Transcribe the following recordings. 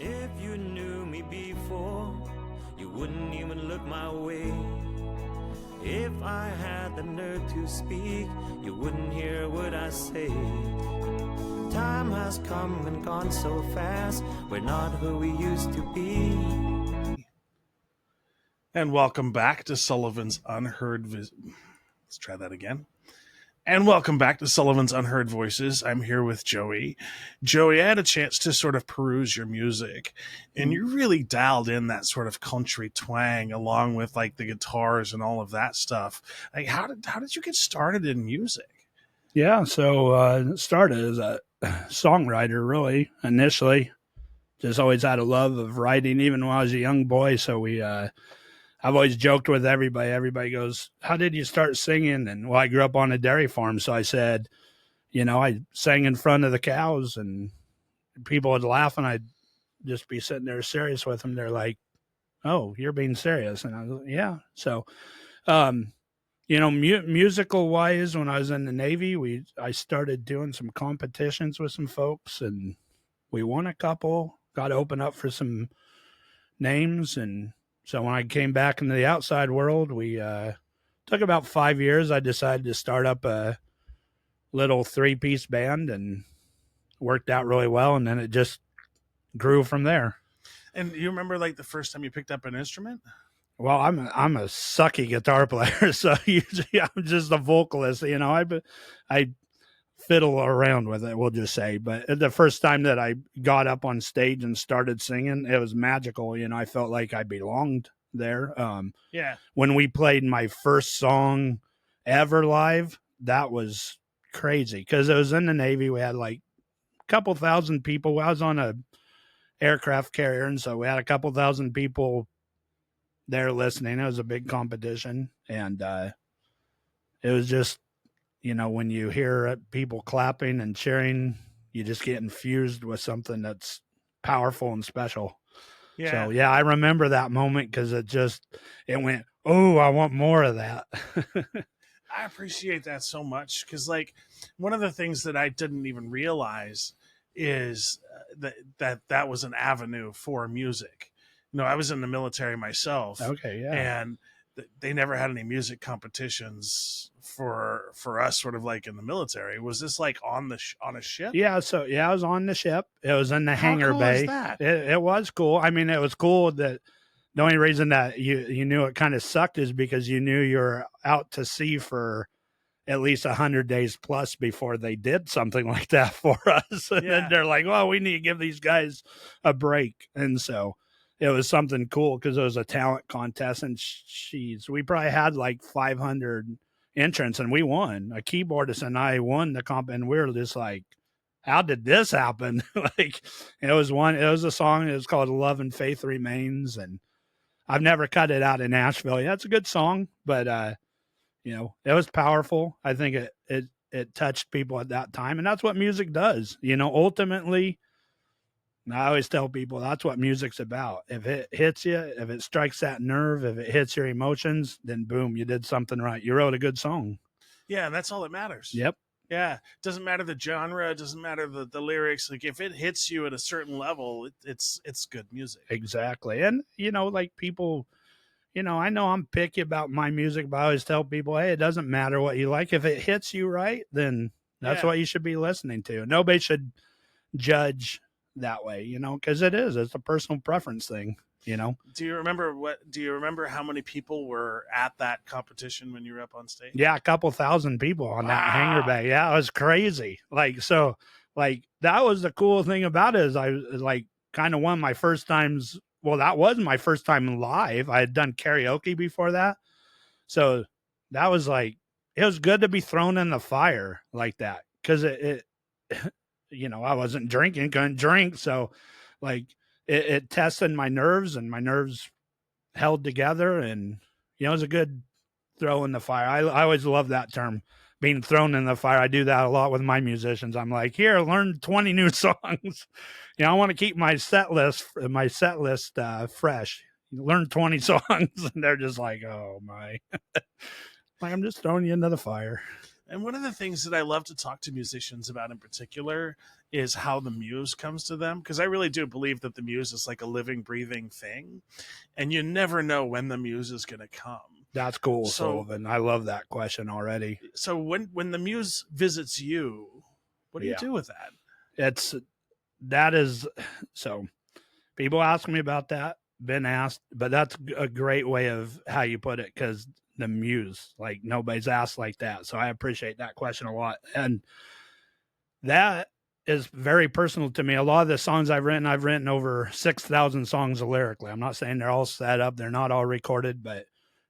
If you knew me before, you wouldn't even look my way. If I had the nerve to speak, you wouldn't hear what I say. Time has come and gone so fast, we're not who we used to be. And welcome back to Sullivan's Unheard. Let's try that again. And welcome back to Sullivan's Unheard Voices. I'm here with Joey. Joey, I had a chance to sort of peruse your music, and you really dialed in that sort of country twang along with like the guitars and all of that stuff. Like, how did you get started in music? Yeah, so it started as a songwriter, really, initially. Just always had a love of writing, even when I was a young boy. So I've always joked with everybody. Everybody goes, "How did you start singing?" And well, I grew up on a dairy farm, so I said, I sang in front of the cows, and people would laugh, and I'd just be sitting there serious with them. They're like, "Oh, you're being serious?" And I was, "Yeah." So, musical wise, when I was in the Navy, I started doing some competitions with some folks, and we won a couple. Got to open up for some names, and so when I came back into the outside world, we took about 5 years. I decided to start up a little 3-piece band, and worked out really well. And then it just grew from there. And you remember like the first time you picked up an instrument? Well, I'm a sucky guitar player, so usually I'm just a vocalist. I fiddle around with it, we'll just say. But the first time that I got up on stage and started singing, it was magical. I felt like I belonged there. When we played my first song ever live, that was crazy because it was in the Navy. We had like a couple thousand people. I was on a aircraft carrier, and so we had a couple thousand people there listening. It was a big competition, and it was just, when you hear people clapping and cheering, you just get infused with something that's powerful and special. Yeah. So I remember that moment because it went, oh, I want more of that. I appreciate that so much because, like, one of the things that I didn't even realize is that was an avenue for music. I was in the military myself. Okay, yeah. And they never had any music competitions for us, sort of like in the military. Was this like on a ship? Yeah, so I was on the ship. It was in the hangar cool bay. Is that? It was cool. I mean, it was cool that the only reason that you knew it kind of sucked is because you knew you were out to sea for at least 100 days plus before they did something like that for us. And then they're like, well, we need to give these guys a break. And so it was something cool because it was a talent contest, and we probably had like 500 entrants, and we won. A keyboardist and I won the comp, and we were just like, how did this happen? It was a song. It was called Love and Faith Remains, and I've never cut it out in Nashville. Yeah, it's a good song, but it was powerful. I think it touched people at that time, and that's what music does. Ultimately, I always tell people that's what music's about. If it hits you, if it strikes that nerve, if it hits your emotions, then boom, you did something right. You wrote a good song. Yeah, and that's all that matters. Yep. Yeah. It doesn't matter the genre. It doesn't matter the lyrics. Like, if it hits you at a certain level, it's good music. Exactly. And, like people, I know I'm picky about my music, but I always tell people, hey, it doesn't matter what you like. If it hits you right, then that's what you should be listening to. Nobody should judge that way, because it's a personal preference thing. Do you remember how many people were at that competition when you were up on stage? Yeah, a couple thousand people on that hangar bay. Yeah, it was crazy. That was the cool thing about it, is I was like kind of one of my first times. Well, that was my first time live. I had done karaoke before that. So that was like, it was good to be thrown in the fire like that. Cause it I wasn't drinking, couldn't drink. So like it tested my nerves, and my nerves held together, and, it was a good throw in the fire. I always love that term, being thrown in the fire. I do that a lot with my musicians. I'm like, here, learn 20 new songs. I want to keep my set list fresh. Learn 20 songs, and they're just like, oh my. Like, I'm just throwing you into the fire. And one of the things that I love to talk to musicians about in particular is how the muse comes to them. Because I really do believe that the muse is like a living, breathing thing. And you never know when the muse is going to come. That's cool, So- Sullivan. I love that question already. So when the muse visits you, what do you Yeah. do with that? So people ask me about that, been asked, but that's a great way of how you put it, because the muse, like nobody's asked like that. So I appreciate that question a lot. And that is very personal to me. A lot of the songs I've written over 6,000 songs lyrically. I'm not saying they're all set up, they're not all recorded, but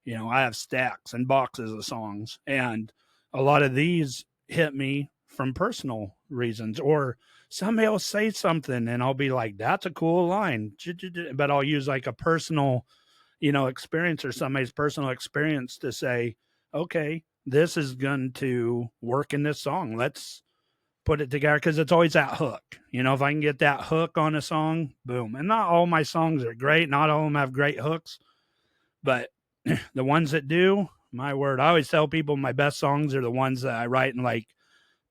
I have stacks and boxes of songs, and a lot of these hit me from personal reasons, or somebody will say something and I'll be like, that's a cool line, but I'll use like a personal, experience or somebody's personal experience to say, okay, this is going to work in this song. Let's put it together, because it's always that hook. If I can get that hook on a song, boom. And not all my songs are great. Not all of them have great hooks, but the ones that do, my word, I always tell people my best songs are the ones that I write in like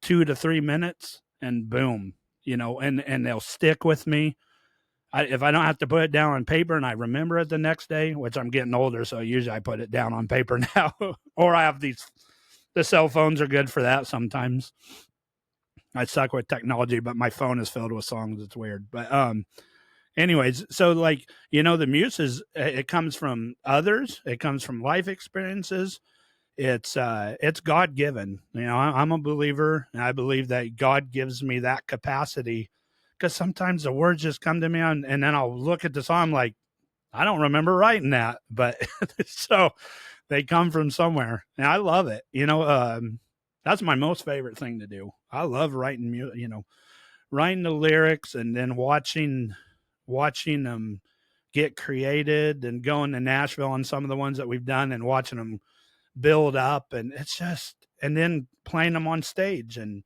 2 to 3 minutes, and boom, and they'll stick with me. If I don't have to put it down on paper and I remember it the next day, which I'm getting older, so usually I put it down on paper now, or I have the cell phones are good for that sometimes. I suck with technology, but my phone is filled with songs. It's weird. But anyways, so like, the muse it comes from others. It comes from life experiences. It's God given. I'm a believer, and I believe that God gives me that capacity, because sometimes the words just come to me and then I'll look at the song like, I don't remember writing that, but so they come from somewhere, and I love it. That's my most favorite thing to do. I love writing, writing the lyrics and then watching them get created, and going to Nashville on some of the ones that we've done and watching them build up, and and then playing them on stage and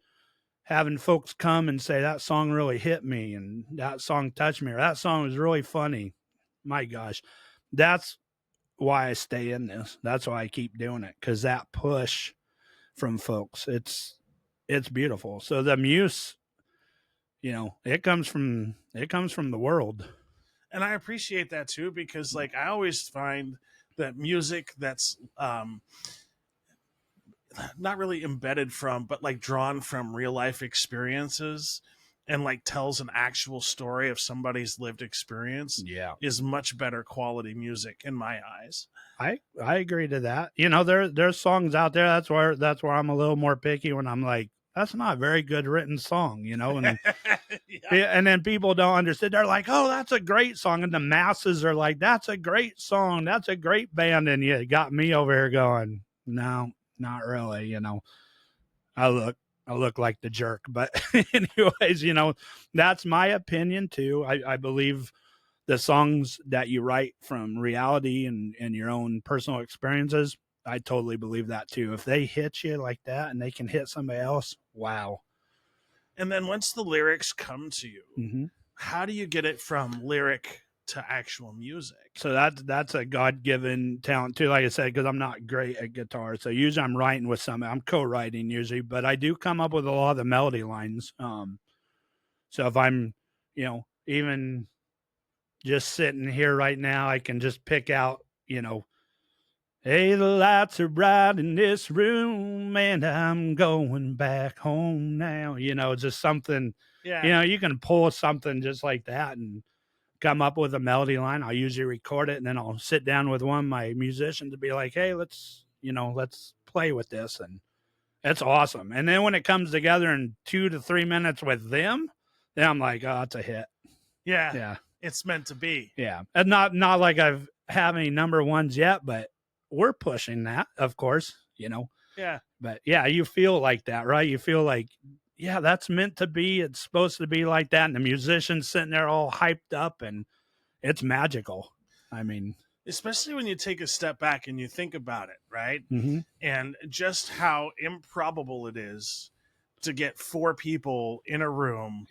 having folks come and say, that song really hit me, and that song touched me, or that song was really funny. My gosh, that's why I stay in this. That's why I keep doing it, because that push from folks, it's beautiful. So the muse, it comes from the world. And I appreciate that too, because like I always find that music that's not really embedded from, but like drawn from real life experiences, and like tells an actual story of somebody's lived experience, is much better quality music in my eyes. I agree to that. There's songs out there. That's where I'm a little more picky, when I'm like, that's not a very good written song, and and then people don't understand. They're like, oh, that's a great song. And the masses are like, that's a great song. That's a great band. And you got me over here going, no, not really. I look like the jerk, but anyways, that's my opinion too. I believe the songs that you write from reality and your own personal experiences, I totally believe that too. If they hit you like that and they can hit somebody else, wow. And then once the lyrics come to you, how do you get it from lyric to actual music? So that's a God-given talent too, like I said, because I'm not great at guitar. So usually I'm writing with somebody. I'm co-writing usually, but I do come up with a lot of the melody lines. So if I'm, even just sitting here right now, I can just pick out, hey, the lights are bright in this room, and I'm going back home now. Just something, you can pull something just like that and come up with a melody line. I'll usually record it, and then I'll sit down with one of my musicians to be like, hey, let's play with this. And it's awesome. And then when it comes together in 2 to 3 minutes with them, then I'm like, oh, it's a hit. Yeah. It's meant to be. Yeah. And not like I've have any number ones yet, but we're pushing that, of course, Yeah. But yeah, you feel like that, right? You feel like, yeah, that's meant to be. It's supposed to be like that. And the musician's sitting there all hyped up, and it's magical. I mean, especially when you take a step back and you think about it, right? Mm-hmm. And just how improbable it is to get 4 people in a room,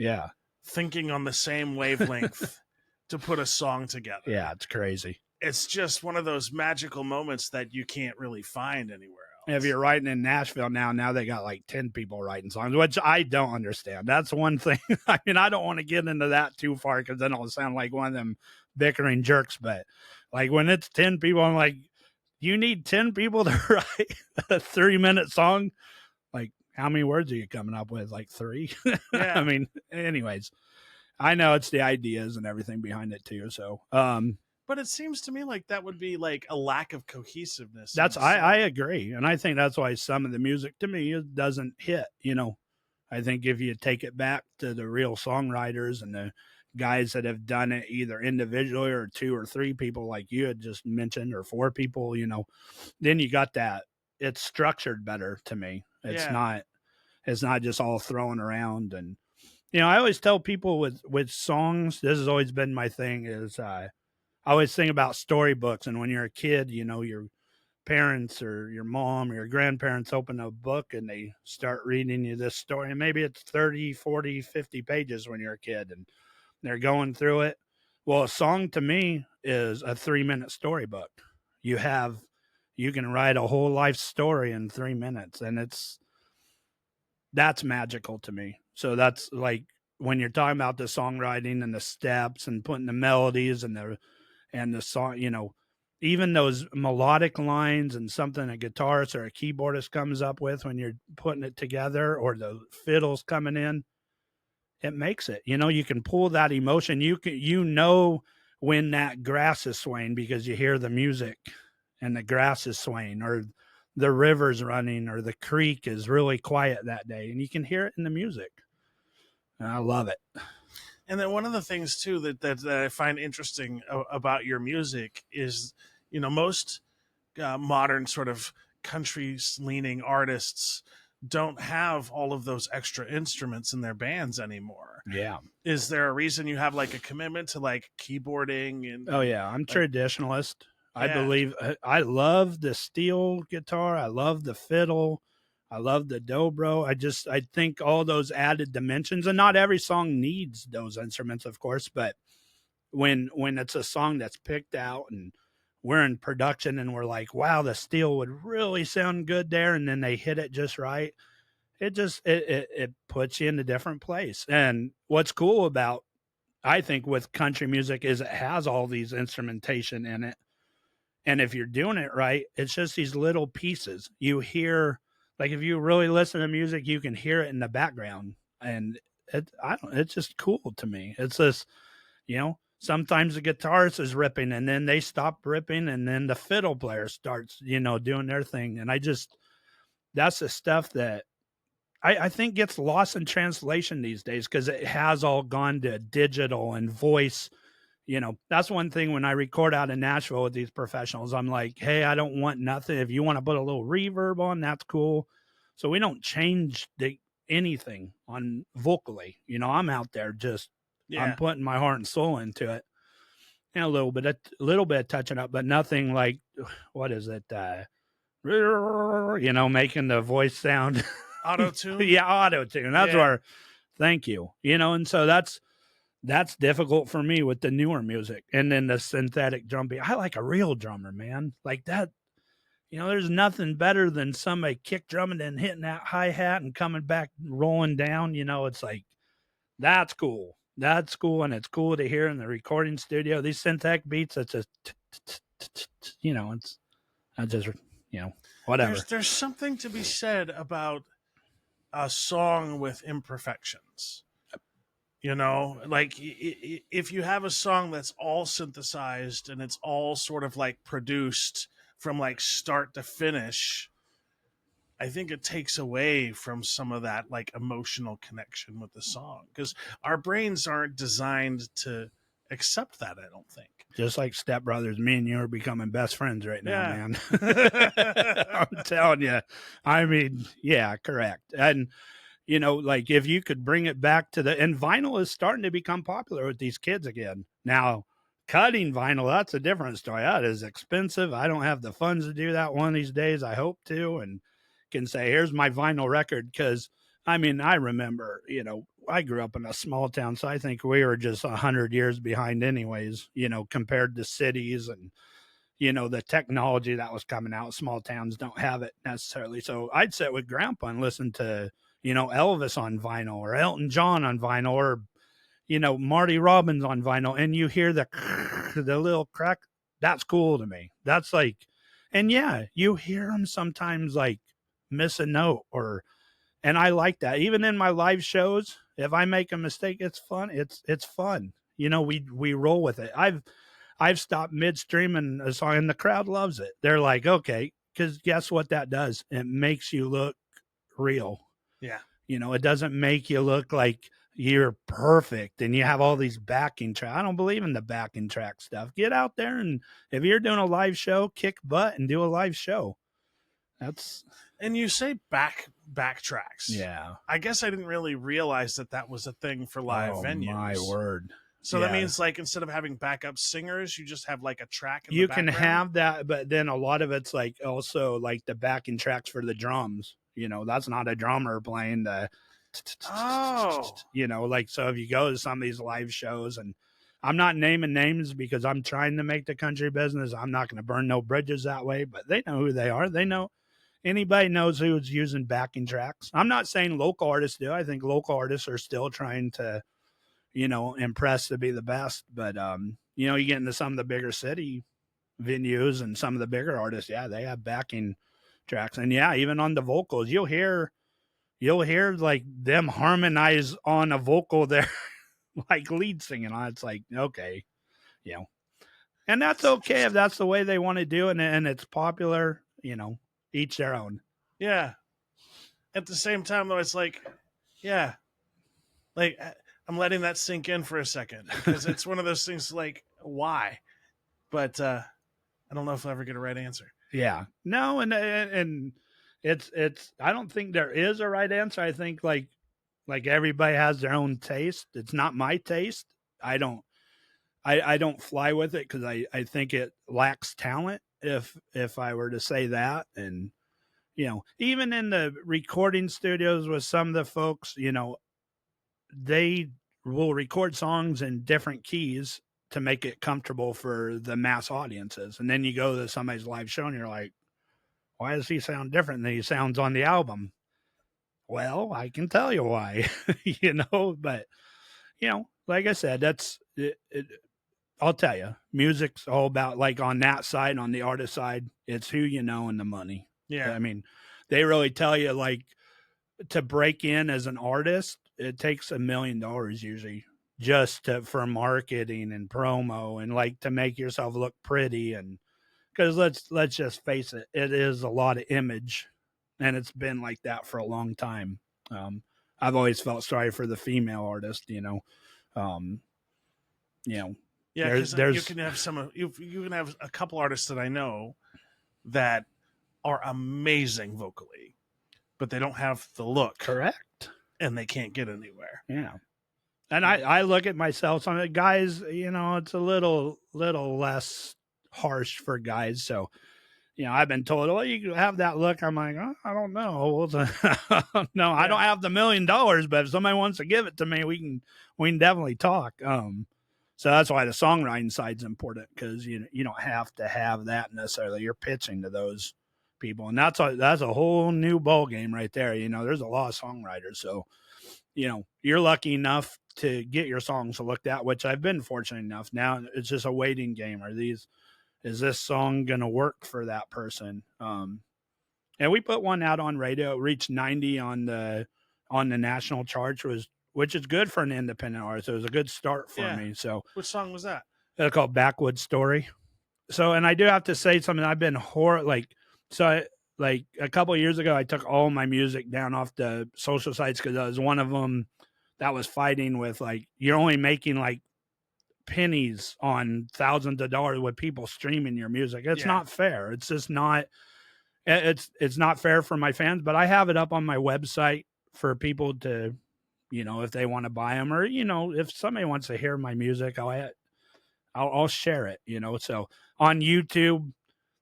thinking on the same wavelength to put a song together. Yeah, it's crazy. It's just one of those magical moments that you can't really find anywhere If you're writing in Nashville now they got like 10 people writing songs, which I don't understand. That's one thing. I mean, I don't want to get into that too far because then I'll sound like one of them bickering jerks. But like when it's 10 people, I'm like, you need 10 people to write a 3-minute song? Like, how many words are you coming up with? Like 3? Yeah. I mean, anyways, I know it's the ideas and everything behind it too. So, But it seems to me like that would be like a lack of cohesiveness. that's I agree, and I think that's why some of the music to me it doesn't hit. You know, I think if you take it back to the real songwriters and the guys that have done it either individually or 2 or 3 people like you had just mentioned or 4 people, you know, then you got that. It's structured better to me. It's not just all thrown around. And you know, I always tell people with songs, this has always been my thing is I always think about storybooks. And when you're a kid, you know, your parents or your mom or your grandparents open a book and they start reading you this story. And maybe it's 30, 40, 50 pages when you're a kid and they're going through it. Well, a song to me is a 3-minute storybook. You can write a whole life story in 3 minutes, and that's magical to me. So that's like when you're talking about the songwriting and the steps and putting the melodies and the song, you know, even those melodic lines and something a guitarist or a keyboardist comes up with when you're putting it together or the fiddles coming in, it makes it. You know, you can pull that emotion. You know when that grass is swaying because you hear the music and the grass is swaying or the river's running or the creek is really quiet that day and you can hear it in the music. And I love it. And then one of the things too that I find interesting about your music is, you know, most modern sort of country leaning artists don't have all of those extra instruments in their bands anymore. Yeah. Is there a reason you have like a commitment to like keyboarding and Oh yeah, I'm like, traditionalist. I Yeah. believe I love the steel guitar. I love the fiddle. I love the dobro. I think all those added dimensions, and not every song needs those instruments, of course, but when it's a song that's picked out and we're in production and we're like, wow, the steel would really sound good there, and then they hit it just right. It puts you in a different place. And what's cool about I think with country music is it has all these instrumentation in it. And if you're doing it right, it's just these little pieces. You hear, like if you really listen to music, you can hear it in the background. And it's just cool to me. It's just, you know, sometimes the guitarist is ripping and then they stop ripping and then the fiddle player starts, you know, doing their thing. And that's the stuff that I think gets lost in translation these days because it has all gone to digital and voice. You know, that's one thing when I record out in Nashville with these professionals, I'm like, hey, I don't want nothing. If you want to put a little reverb on, that's cool. So we don't change anything on vocally. You know, I'm out there just, I'm putting my heart and soul into it. And a little bit of touching up, but nothing like, what is it? You know, making the voice sound. auto tune. Yeah, auto tune. That's where, thank you. You know, and so that's difficult for me with the newer music. And then the synthetic drum beat. I like a real drummer, man. Like that, you know, there's nothing better than somebody kick drumming and hitting that hi-hat and coming back rolling down. You know, it's like, that's cool. That's cool. And it's cool to hear in the recording studio. These synthetic beats, it's just, you know, it's, I just, you know, whatever. There's something to be said about a song with imperfections. You know, like if you have a song that's all synthesized and it's all sort of like produced from like start to finish, I think it takes away from some of that like emotional connection with the song because our brains aren't designed to accept that, I don't think. Just like Step Brothers, me and you are becoming best friends right now, Yeah. man. I'm telling you. I mean, yeah, correct. And you know, like if you could bring it back to and vinyl is starting to become popular with these kids again. Now, cutting vinyl, that's a different story. That is expensive. I don't have the funds to do that one of these days. I hope to, and can say, here's my vinyl record. Because, I mean, I remember, you know, I grew up in a small town, so I think we were just 100 years behind anyways, you know, compared to cities and, the technology that was coming out. Small towns don't have it necessarily. So I'd sit with Grandpa and listen to, Elvis on vinyl or Elton John on vinyl or, Marty Robbins on vinyl. And you hear the little crack. That's cool to me. That's like, and yeah, you hear them sometimes like miss a note and I like that. Even in my live shows, if I make a mistake, it's fun. It's fun. We roll with it. I've stopped midstream and a song and the crowd loves it. They're like, okay, because guess what that does? It makes you look real. Yeah. It doesn't make you look like you're perfect and you have all these backing tracks. I don't believe in the backing track stuff. Get out there and if you're doing a live show, kick butt and do a live show. And you say backtracks. Yeah. I guess I didn't really realize that was a thing for live venues. My word. So that means like instead of having backup singers, you just have like a track in you the can background? have that, but then a lot of it's like also like the backing tracks for the drums. That's not a drummer playing the like, so if you go to some of these live shows, and I'm not naming names because I'm trying to make the country business, I'm not going to burn no bridges that way, but they know who they are. They know, anybody knows who's using backing tracks. I'm not saying local artists do. I think local artists are still trying to impress to be the best. But, you get into some of the bigger city venues and some of the bigger artists. Yeah, they have backing tracks. And yeah, even on the vocals, you'll hear like them harmonize on a vocal there, like lead singing on. It's like, okay, and that's okay if that's the way they want to do it and it's popular, each their own. Yeah. At the same time, though, it's like, yeah, like I'm letting that sink in for a second because it's one of those things like, why? But I don't know if I'll ever get a right answer. Yeah. No, and it's I don't think there is a right answer. I think like everybody has their own taste. It's not my taste. I don't fly with it because I think it lacks talent if I were to say that. And even in the recording studios with some of the folks, they will record songs in different keys to make it comfortable for the mass audiences. And then you go to somebody's live show and you're like, why does he sound different than he sounds on the album? Well, I can tell you why, but like I said, that's it. I'll tell you, music's all about, like, on that side, on the artist side, it's who you know and the money. Yeah. I mean, they really tell you, like, to break in as an artist, it takes $1 million usually just for marketing and promo and like to make yourself look pretty. And because let's just face it, it is a lot of image, and it's been like that for a long time. I've always felt sorry for the female artist, Yeah, there's because you can have you can have a couple artists that I know that are amazing vocally, but they don't have the look. Correct. And they can't get anywhere. Yeah. And I look at myself, some guys, it's a little less harsh for guys. So, I've been told, well, you have that look. I'm like, oh, I don't know. No, I don't have the $1 million, but if somebody wants to give it to me, we can definitely talk. So that's why the songwriting side's important, because you don't have to have that necessarily. You're pitching to those people, and that's a whole new ball game right there. There's a lot of songwriters, so you're lucky enough to get your songs looked at, which I've been fortunate enough. Now it's just a waiting game. Is this song gonna work for that person? And we put one out on radio. It reached 90 on the national charts, which is good for an independent artist. It was a good start for me. So, which song was that? It's called Backwoods Story. So, and I do have to say something. I've been like a couple of years ago, I took all my music down off the social sites because I was one of them that was fighting with, like, you're only making like pennies on thousands of dollars with people streaming your music. It's not fair. It's just not. It's not fair for my fans. But I have it up on my website for people to, if they want to buy them, or if somebody wants to hear my music, I'll share it. So on YouTube,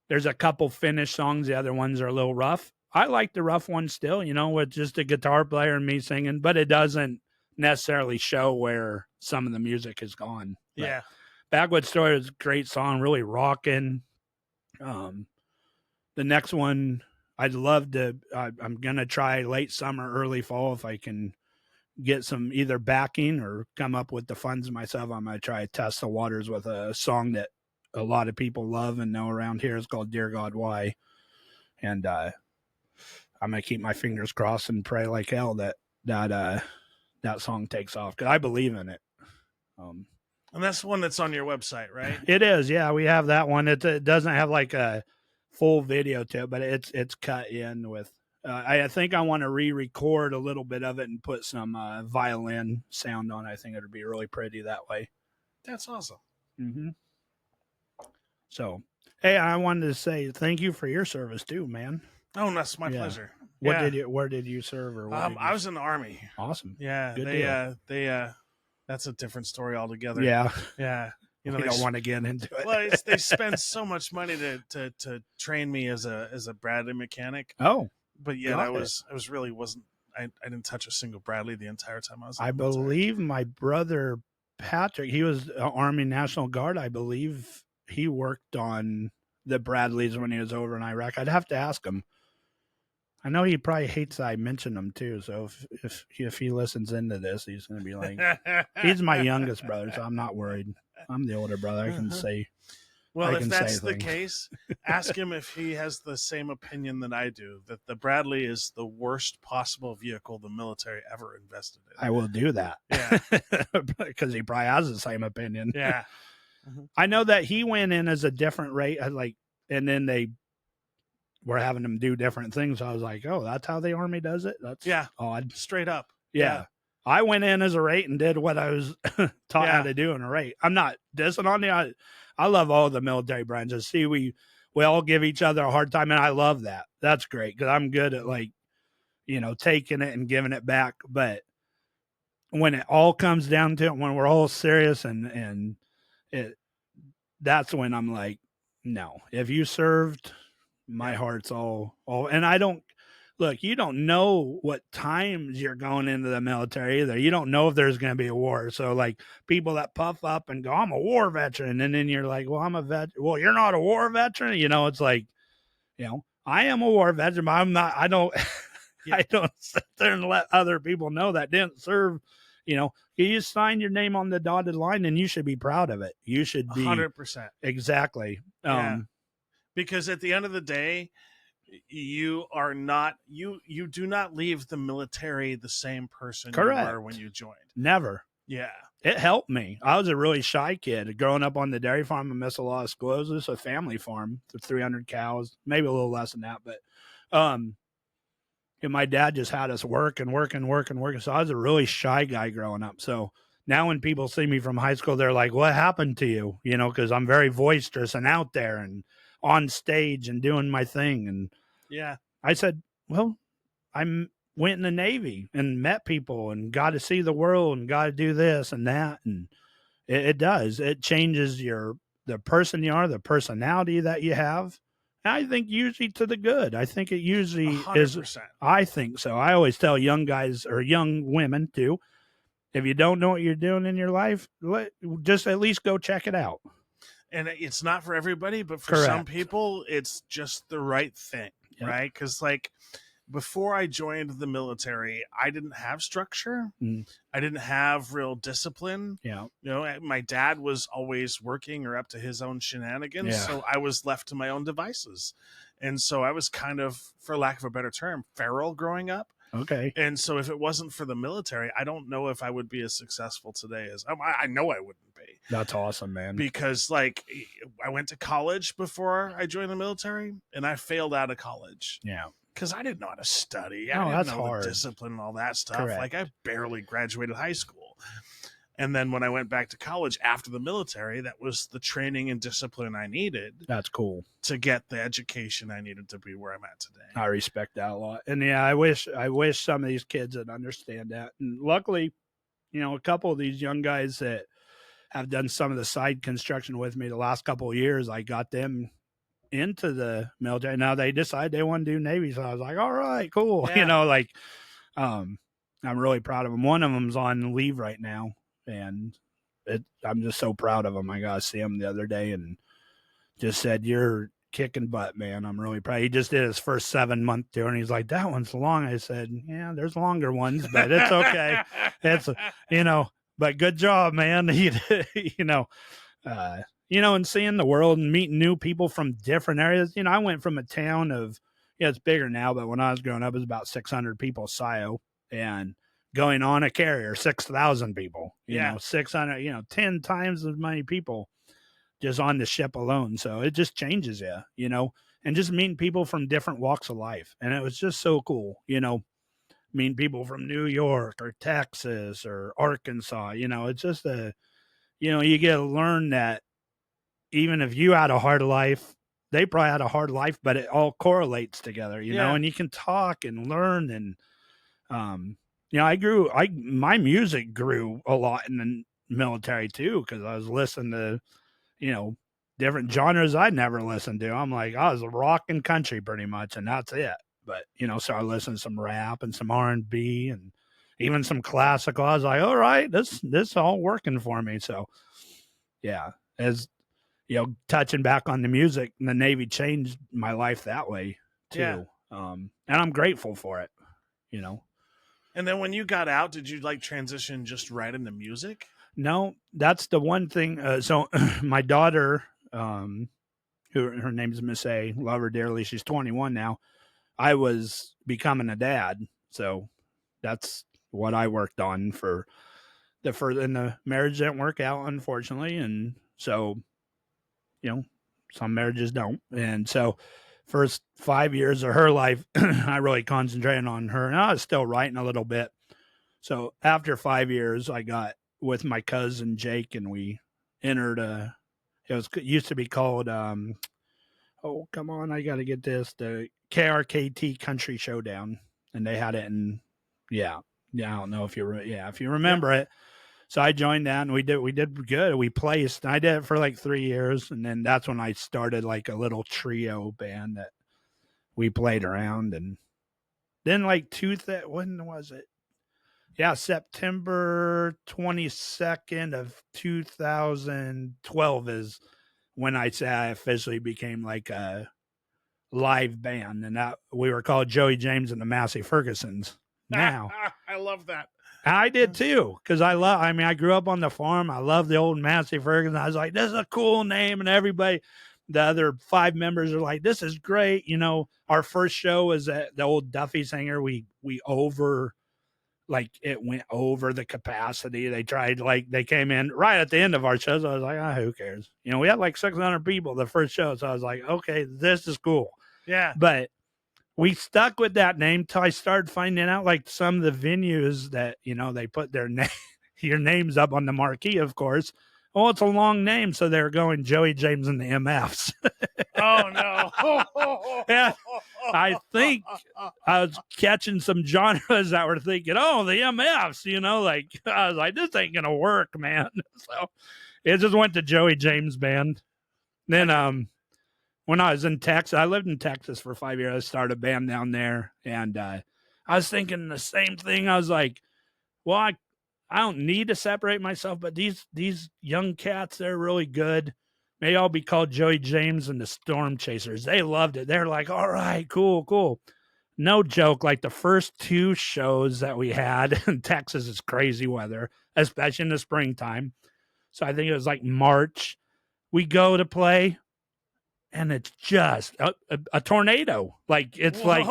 there's a couple finished songs. The other ones are a little rough. I like the rough ones still, with just a guitar player and me singing, but it doesn't necessarily show where some of the music is gone. But Yeah. Backwoods Story is a great song, really rocking. The next one, I'd love to. I'm gonna try late summer, early fall if I can get some either backing or come up with the funds myself. I'm gonna try to test the waters with a song that a lot of people love and know around here. It's called "Dear God, Why," and I'm gonna keep my fingers crossed and pray like hell that song takes off because I believe in it. And that's the one that's on your website, right? It is, yeah. We have that one. It doesn't have like a full video to it, but it's cut in with. I think I want to re-record a little bit of it and put some violin sound on. I think it'd be really pretty that way. That's awesome. Mm-hmm. So, hey, I wanted to say thank you for your service too, man. Oh, that's my pleasure. Where did you serve? Or I was in the Army. Awesome. Yeah, Good deal. That's a different story altogether. Yeah. You know, we don't want to get into it. Well, they spend so much money to train me as a Bradley mechanic. Oh, but yet I didn't touch a single Bradley the entire time I was. I believe my brother Patrick, he was Army National Guard. I believe he worked on the Bradleys when he was over in Iraq. I'd have to ask him. I know he probably hates that I mentioned him too. So if he listens into this, he's going to be like, he's my youngest brother, so I'm not worried. I'm the older brother. I can say. Well, if that's the case, ask him if he has the same opinion that I do, that the Bradley is the worst possible vehicle the military ever invested in. I will do that. Yeah. Because he probably has the same opinion. Yeah. I know that he went in as a different rate, and then they were having him do different things. I was like, oh, that's how the Army does it? That's odd. Straight up. Yeah. I went in as a rate and did what I was taught how to do in a rate. I'm not dissing on you. I love all the military branches. See, we all give each other a hard time, and I love that. That's great because I'm good at taking it and giving it back. But when it all comes down to it, when we're all serious and that's when I'm like, no. If you served, my heart's all, and I don't. Look, you don't know what times you're going into the military either. You don't know if there's going to be a war. So, like, people that puff up and go, I'm a war veteran. And then you're like, well, I'm a vet. Well, you're not a war veteran. It's like, I am a war veteran, but I'm not. I don't sit there and let other people know that didn't serve. You just sign your name on the dotted line and you should be proud of it. You should be 100%. Exactly. Because at the end of the day, you are not you do not leave the military the same person you were when you joined. Never. Yeah. It helped me. I was a really shy kid growing up on the dairy farm. I missed a lot of schools. It was a family farm for 300 cows, maybe a little less than that. But and my dad just had us work. So I was a really shy guy growing up. So now when people see me from high school, they're like, what happened to you? Because I'm very boisterous and out there and on stage and doing my thing. And I said, well, I went in the Navy and met people and got to see the world and got to do this and that. And it does. It changes the person you are, the personality that you have. And I think usually to the good. I think it usually 100%. is. I think so. I always tell young guys or young women too, if you don't know what you're doing in your life, just at least go check it out. And it's not for everybody, but for some people, it's just the right thing, right? Because, like, before I joined the military, I didn't have structure. I didn't have real discipline. Yeah. My dad was always working or up to his own shenanigans, so I was left to my own devices. And so I was kind of, for lack of a better term, feral growing up. Okay. And so if it wasn't for the military, I don't know if I would be as successful today as I know I wouldn't be. That's awesome, man. Because I went to college before I joined the military and I failed out of college. Yeah. Because I didn't know how to study. I didn't know hard. The discipline and all that stuff. Correct. Like I barely graduated high school. And then when I went back to college after the military, that was the training and discipline I needed. That's cool. To get the education I needed to be where I'm at today. I respect that a lot. And I wish some of these kids would understand that. And luckily, a couple of these young guys that have done some of the side construction with me the last couple of years, I got them into the military. Now they decide they want to do Navy. So I was like, all right, cool. Yeah. I'm really proud of them. One of them's on leave right now. And I'm just so proud of him. I got to see him the other day and just said, you're kicking butt, man. I'm really proud. He just did his first 7-month tour, and he's like, "That one's long." I said, "Yeah, there's longer ones, but it's okay. It's but good job, man." you know, and seeing the world and meeting new people from different areas. I went from a town of, it's bigger now, but when I was growing up, it was about 600 people, SIO, and going on a carrier, 6,000 people, 600, 10 times as many people just on the ship alone. So it just changes you, and just meeting people from different walks of life. And it was just so cool, meeting people from New York or Texas or Arkansas. It's just you get to learn that even if you had a hard life, they probably had a hard life, but it all correlates together, and you can talk and learn. And, my music grew a lot in the military too, because I was listening to, different genres I'd never listened to. I'm like, I was rock and country pretty much, and that's it. But, so I listened to some rap and some R&B and even some classical. I was like, all right, this all working for me. So, yeah, as touching back on the music, the Navy changed my life that way too. Yeah. And I'm grateful for it, And then when you got out, did you like transition just right into music? No, that's the one thing. So my daughter, who her name's Miss A, love her dearly. She's 21 now. I was becoming a dad. So that's what I worked on for and the marriage didn't work out, unfortunately. And so, some marriages don't. And so first 5 years of her life, I really concentrated on her, and I was still writing a little bit. So after 5 years, I got with my cousin Jake, and we entered it used to be called, oh, come on, I got to get this, the KRKT Country Showdown. And they had it in, I don't know if you remember it. So I joined that, and we did good. We placed, and I did it for like 3 years. And then that's when I started like a little trio band that we played around. And then like when was it? Yeah, September 22nd of 2012 is when I say I officially became like a live band. And that we were called Joey James and the Massey Fergusons. Now. I love that. I did too, because I grew up on the farm. I love the old Massey Ferguson. I was like, this is a cool name. And everybody, the other 5 members are like, this is great. Our first show was at the old Duffy Singer. We it went over the capacity. They tried, they came in right at the end of our shows. I was like, who cares? We had like 600 people the first show. So I was like, okay, this is cool. Yeah. But we stuck with that name till I started finding out like some of the venues that, they put your names up on the marquee, of course. Oh, it's a long name. So they're going Joey James and the MFs. Oh, no. Yeah, I think I was catching some genres that were thinking, oh, the MFs, I was like, this ain't going to work, man. So it just went to Joey James Band. Then when I was in Texas, I lived in Texas for 5 years. I started a band down there, and I was thinking the same thing. I was like, well, I don't need to separate myself, but these young cats, they're really good. Maybe I'll be called Joey James and the Storm Chasers. They loved it. They're like, all right, cool. No joke. Like the first 2 shows that we had in Texas is crazy weather, especially in the springtime. So I think it was like March. We go to play, and it's just a tornado. Like it's like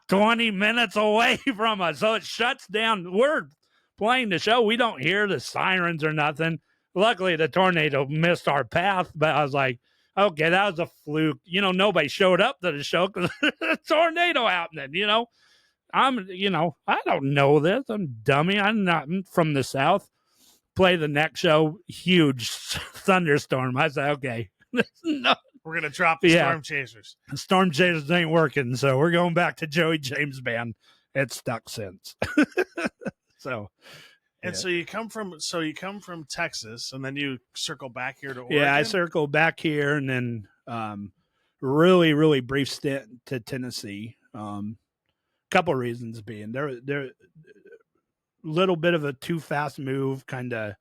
20 minutes away from us. So it shuts down. We're playing the show. We don't hear the sirens or nothing. Luckily, the tornado missed our path, but I was like, okay, that was a fluke. Nobody showed up to the show because the tornado happening, I don't know this. I'm dummy. I'm not from the South. Play the next show, huge thunderstorm. I said, okay. No. We're going to drop the Storm Chasers. Storm Chasers ain't working, so we're going back to Joey James Band. It's stuck since. So... And so you come from Texas, and then you circle back here to Oregon? Yeah, I circled back here, and then really, really brief stint to Tennessee. Couple reasons being there a little bit of a too fast move. Kind of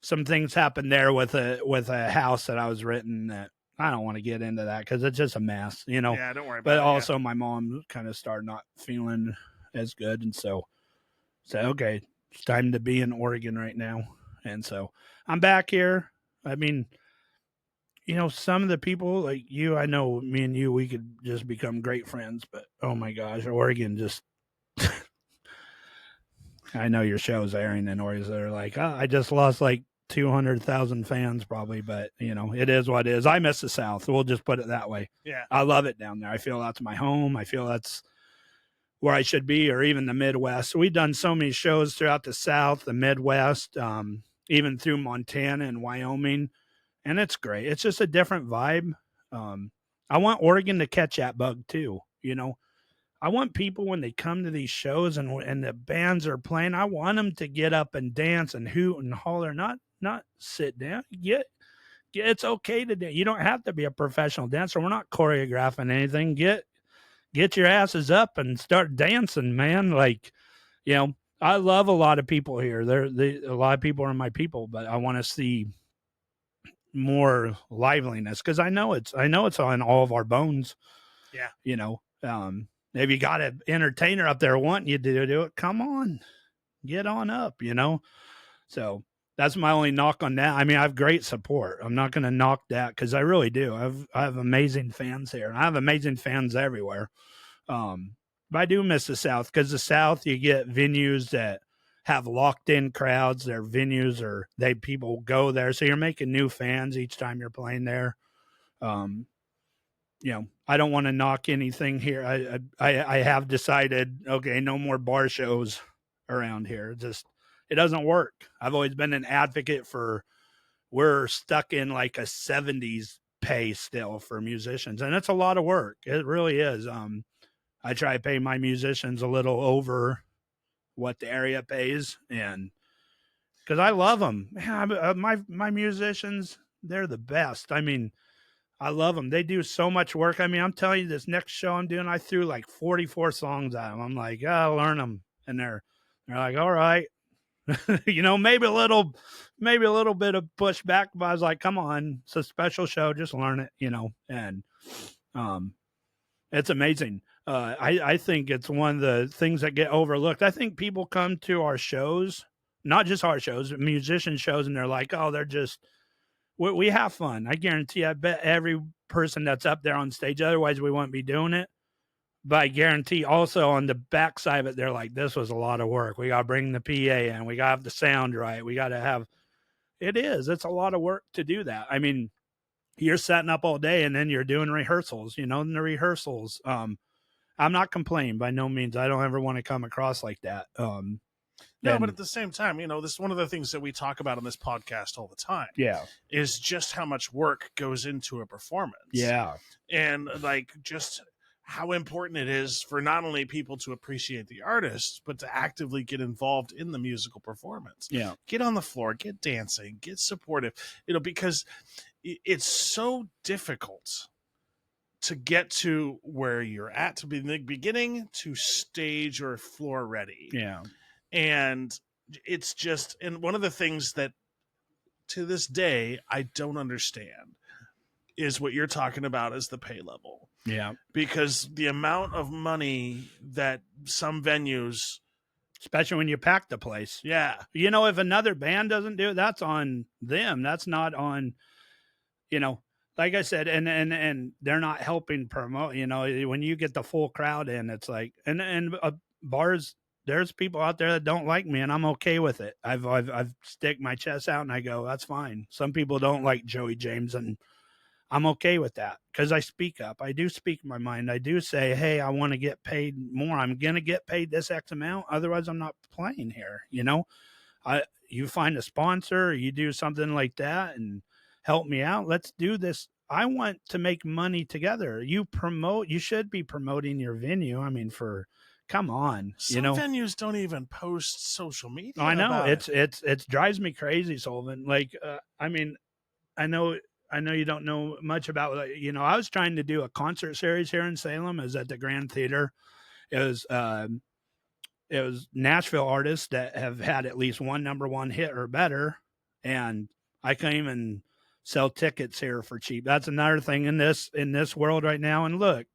some things happened there with a house that I was renting that I don't want to get into that because it's just a mess, you know. Yeah, don't worry about But it. also, my mom kind of started not feeling as good, and so said, "Okay, it's time to be in Oregon right now." And so I'm back here. I mean, you know, some of the people like you, I know me and you, we could just become great friends. But oh my gosh, Oregon just. I know your show's airing in Oregon. They're like, oh, I just lost like 200,000 fans probably, but you know, it is what it is. I miss the South. We'll just put it that way. Yeah. I love it down there. I feel that's my home. I feel that's where I should be, or even the Midwest. We've done so many shows throughout the South, the Midwest, even through Montana and Wyoming, and it's great. It's just a different vibe. I want Oregon to catch that bug too. You know, I want people when they come to these shows and the bands are playing, I want them to get up and dance and hoot and holler, not sit down. It's okay to dance. You don't have to be a professional dancer. We're not choreographing anything. Get your asses up and start dancing, man. Like, you know, I love a lot of people here. A lot of people are my people, but I want to see more liveliness because I know it's on all of our bones. Yeah. You know, if you got an entertainer up there wanting you to do it, come on, get on up, you know? So that's my only knock on that. I mean, I have great support. I'm not going to knock that because I really do. I have amazing fans here, and I have amazing fans everywhere. But I do miss the South because the South, you get venues that have locked in crowds. Their venues or people go there. So you're making new fans each time you're playing there. You know, I don't want to knock anything here. I have decided, okay, no more bar shows around here. It doesn't work. I've always been an advocate for we're stuck in like a 70s pay still for musicians, and it's a lot of work. It really is. I try to pay my musicians a little over what the area pays, and because I love them. My musicians, they're the best. I mean, I love them. They do so much work. I mean, I'm telling you, this next show I'm doing, I threw like 44 songs at them. I'm like, I'll learn them, and they're like, all right, you know, maybe a little bit of pushback, but I was like, come on, it's a special show, just learn it, you know, and it's amazing. I think it's one of the things that get overlooked. I think people come to our shows, not just our shows, but musician shows, and they're like, oh, we have fun. I guarantee, I bet every person that's up there on stage, otherwise we wouldn't be doing it. But I guarantee also on the backside of it, they're like, this was a lot of work. We got to bring the PA in. We got to have the sound right. We got to have, it's a lot of work to do that. I mean, you're setting up all day and then you're doing rehearsals, you know, and the rehearsals, I'm not complaining by no means. I don't ever want to come across like that. No, but at the same time, you know, this is one of the things that we talk about on this podcast all the time. Yeah. Is just how much work goes into a performance. Yeah. And like just how important it is for not only people to appreciate the artist, but to actively get involved in the musical performance. Yeah. Get on the floor, get dancing, get supportive, you know, because it's so difficult to get to where you're at to be in the beginning to stage or floor ready. Yeah. And it's just, and one of the things that to this day I don't understand is what you're talking about as the pay level. Yeah. Because the amount of money that some venues, especially when you pack the place. yeah, You know, if another band doesn't do it, that's on them. That's not on, you know, like I said, and they're not helping promote, you know, when you get the full crowd in, it's like, and bars, there's people out there that don't like me and I'm okay with it. I've stick my chest out and I go, that's fine. Some people don't like Joey James and I'm okay with that because I speak up. I do speak my mind. I do say, hey, I want to get paid more. I'm going to get paid this X amount. Otherwise, I'm not playing here. You know, you find a sponsor, you do something like that and help me out. Let's do this. I want to make money together. You should be promoting your venue. I mean, come on, some you know, venues don't even post social media. I know about it drives me crazy, Sullivan. Like, I mean, I know you don't know much about, you know, I was trying to do a concert series here in Salem. It was at the Grand Theater. It was Nashville artists that have had at least one number one hit or better. And I couldn't even sell tickets here for cheap. That's another thing in this world right now. And look,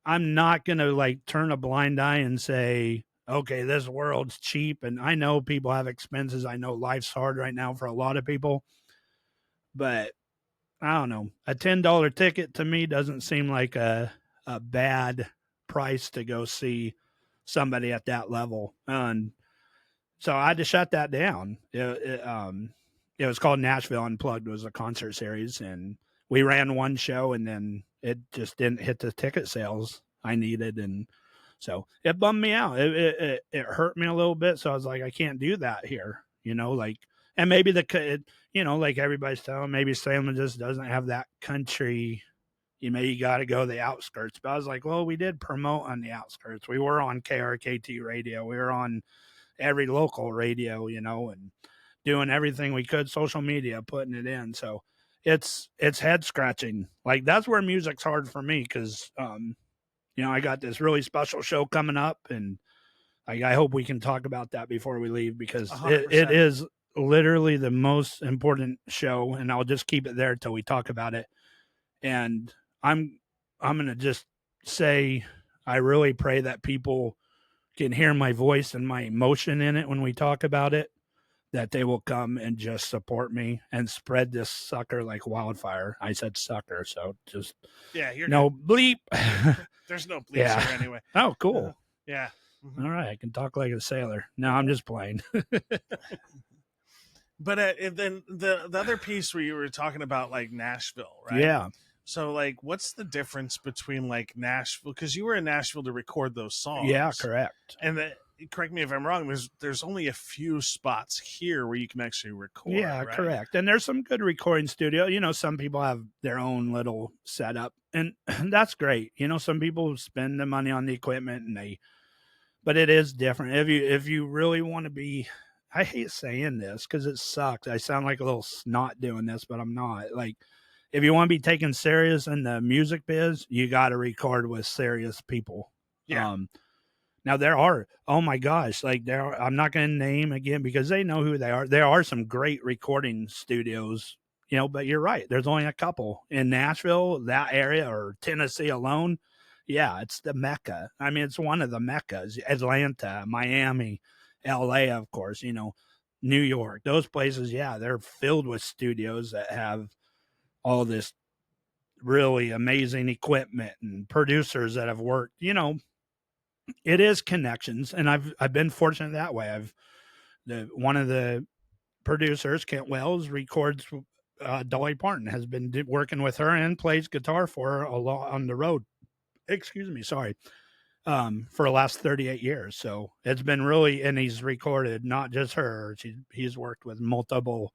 I'm not going to like turn a blind eye and say, okay, this world's cheap. And I know people have expenses. I know life's hard right now for a lot of people, but I don't know. A $10 ticket to me doesn't seem like a bad price to go see somebody at that level. And so I had to shut that down. It was called Nashville Unplugged. It was a concert series, and we ran one show, and then it just didn't hit the ticket sales I needed, and so it bummed me out. It hurt me a little bit. So I was like, I can't do that here, like, and maybe like everybody's telling, maybe Salem just doesn't have that country. You got to go the outskirts. But I was like, well, we did promote on the outskirts. We were on KRKT radio. We were on every local radio, and doing everything we could, social media, putting it in. So it's head scratching. Like, that's where music's hard for me. Cause, I got this really special show coming up, and I hope we can talk about that before we leave, because it is literally the most important show, and I'll just keep it there till we talk about it. And I'm going to just say, I really pray that people can hear my voice and my emotion in it when we talk about it, that they will come and just support me and spread this sucker like wildfire. I said sucker, so just you're no good. Bleep. There's no bleeps here anyway. Oh, cool. Yeah. Mm-hmm. All right, I can talk like a sailor. No, I'm just playing. But then the other piece where you were talking about like Nashville, right? Yeah. So like, what's the difference between like Nashville? Because you were in Nashville to record those songs. Yeah, correct. And correct me if I'm wrong. There's only a few spots here where you can actually record. Yeah, right? Correct. And there's some good recording studio. Some people have their own little setup, and that's great. Some people spend the money on the equipment, but it is different. If you really want to be, I hate saying this because it sucks. I sound like a little snot doing this, but I'm not. Like, if you want to be taken serious in the music biz, you got to record with serious people. Yeah. Now there are, oh my gosh, I'm not going to name again because they know who they are. There are some great recording studios, but you're right. There's only a couple in Nashville, that area, or Tennessee alone. Yeah, it's the Mecca. I mean, it's one of the Meccas. Atlanta, Miami, LA, of course, New York, those places. Yeah, they're filled with studios that have all this really amazing equipment and producers that have worked, it is connections. And I've been fortunate that way. One of the producers, Kent Wells, records, Dolly Parton, has been working with her and plays guitar for her a lot on the road. Excuse me. Sorry. For the last 38 years. So it's been really, and he's recorded not just her. He's worked with multiple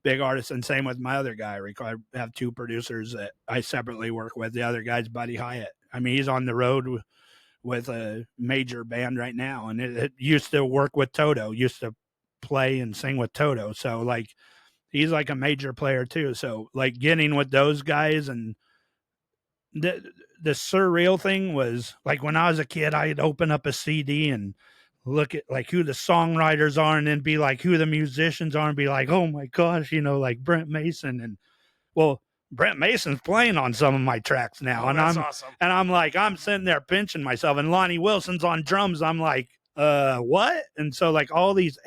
big artists, and same with my other guy. I have two producers that I separately work with. The other guy's Buddy Hyatt. I mean, he's on the road with a major band right now, and it used to work with Toto, used to play and sing with Toto. So like, he's like a major player too. So like, getting with those guys, and the surreal thing was, like, when I was a kid, I'd open up a CD and look at like who the songwriters are, and then be like who the musicians are, and be like, oh my gosh, like Brent Mason. And well, Brent Mason's playing on some of my tracks now. And that's awesome. And I'm like, I'm sitting there pinching myself, and Lonnie Wilson's on drums. I'm like, what? And so like all these